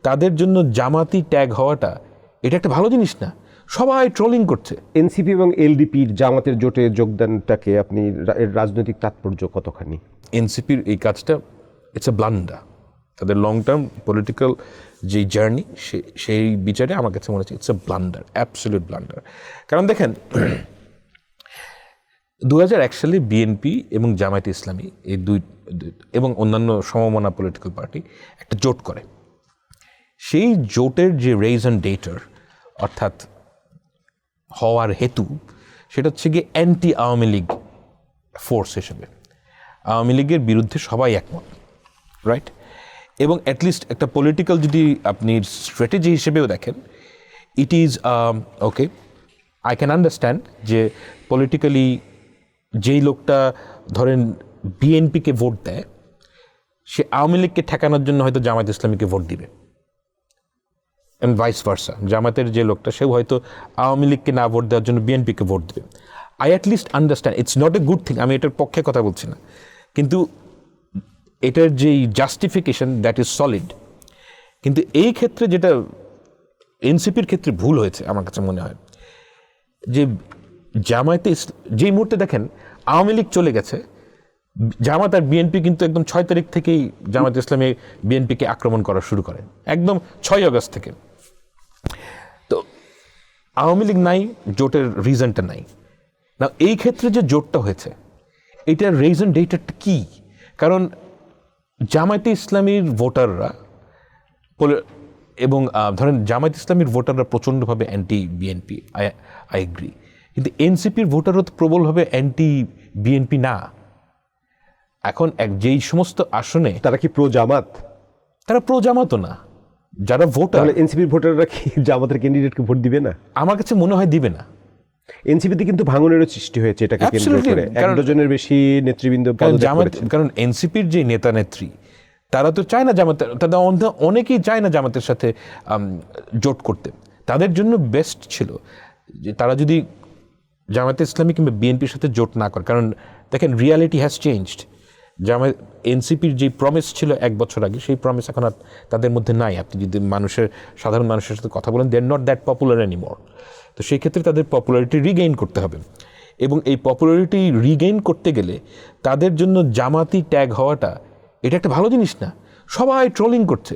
তাদের জন্য জামাতি ট্যাগ হওয়াটা এটা একটা ভালো জিনিস না, সবাই ট্রোলিং করছে। এনসিপি এবং এলডিপির জামাতের জোটে যোগদানটাকে আপনি এর রাজনৈতিক তাৎপর্য কতখানি? এনসিপির এই কাজটা ইটস এ ব্লান্ডার, তাদের লং টার্ম পলিটিক্যাল যে জার্নি সেই বিচারে আমার কাছে মনে হচ্ছে it's a blunder, absolute blunder. কারণ দেখেন 2001 সালে বিএনপি এবং জামায়াতে ইসলামী এই দুই এবং অন্যান্য সমমনা পলিটিক্যাল পার্টি একটা জোট করে। সেই জোটের যে রেজন ডেটার অর্থাৎ হওয়ার হেতু সেটা হচ্ছে গিয়ে অ্যান্টি আওয়ামী লীগ ফোর্স হিসেবে, আওয়ামী লীগের বিরুদ্ধে সবাই একমত, রাইট? এবং অ্যাটলিস্ট একটা পলিটিক্যাল যদি আপনি স্ট্র্যাটেজি হিসেবেও দেখেন, it is okay, I can understand যে পলিটিক্যালি যেই লোকটা ধরেন বিএনপিকে ভোট দেয় সে আওয়ামী লীগকে ঠেকানোর জন্য হয়তো জামায়াত ইসলামীকে ভোট দিবে, এবং ভাইস ভার্সা, জামাতের যে লোকটা সেও হয়তো আওয়ামী লীগকে না ভোট দেওয়ার জন্য বিএনপিকে ভোট দেবে। I at least understand, it's not a good thing, আমি এটার পক্ষে কথা বলছি না, কিন্তু এটার যেই জাস্টিফিকেশন দ্যাট ইজ সলিড। কিন্তু এই ক্ষেত্রে যেটা এনসিপির ক্ষেত্রে ভুল হয়েছে আমার কাছে মনে হয় যে জামায়াতে যেই মুহূর্তে দেখেন আওয়ামী লীগ চলে গেছে, জামাত আর বিএনপি কিন্তু একদম 6 তারিখ থেকেই জামাত ইসলামী বিএনপিকে আক্রমণ করা শুরু করে, একদম 6 আগস্ট থেকে। তো আওয়ামী লীগ নাই, জোটের রিজনটা নাই। না, এই ক্ষেত্রে যে জোটটা হয়েছে এটার রিজন ডেটাটা কি? কারণ জামায়াতে ইসলামীর ভোটাররা এবং ধরেন জামায়াত ইসলামীর ভোটাররা প্রচণ্ডভাবে অ্যান্টি বিএনপি, আই এগ্রি, কিন্তু এনসিপির ভোটারও তো প্রবলভাবে অ্যান্টি বিএনপি না। এখন যেই সমস্ত আসনে তারা কি প্রো জামাত? তারা প্রো জামাতও না, যারা ভোটার। এনসিপির ভোটাররা কি জামাতের ক্যান্ডিডেটকে ভোট দিবে না? আমার কাছে মনে হয় দিবে না। এনসিপিতে কিন্তু ভাঙনের সৃষ্টি হয়েছে এটাকে কেন্দ্র করে, এক ডজনের বেশি নেতৃবৃন্দ পদত্যাগ করেছে। কারণ এনসিপির যে নেতা নেত্রী তারা তো চায় না জামাতের, তাদের অনেকেই চায় না জামাতের সাথে জোট করতে। তাদের জন্য বেস্ট ছিল যে তারা যদি জামায়াতে ইসলামী কিংবা বিএনপির সাথে জোট না করে। কারণ দেখেন রিয়ালিটি হ্যাজ চেঞ্জড। এনসিপির যে প্রমিস ছিল 1 বছর আগে, সেই প্রমিস এখন আর তাদের মধ্যে নাই। আপনি যদি সাধারণ মানুষের সাথে কথা বলেন, they are not that popular anymore. তো সেই ক্ষেত্রে তাদের পপুলারিটি রিগেইন করতে হবে, এবং এই পপুলারিটি রিগেইন করতে গেলে তাদের জন্য জামাতি ট্যাগ হওয়াটা এটা একটা ভালো জিনিস না, সবাই ট্রোলিং করছে।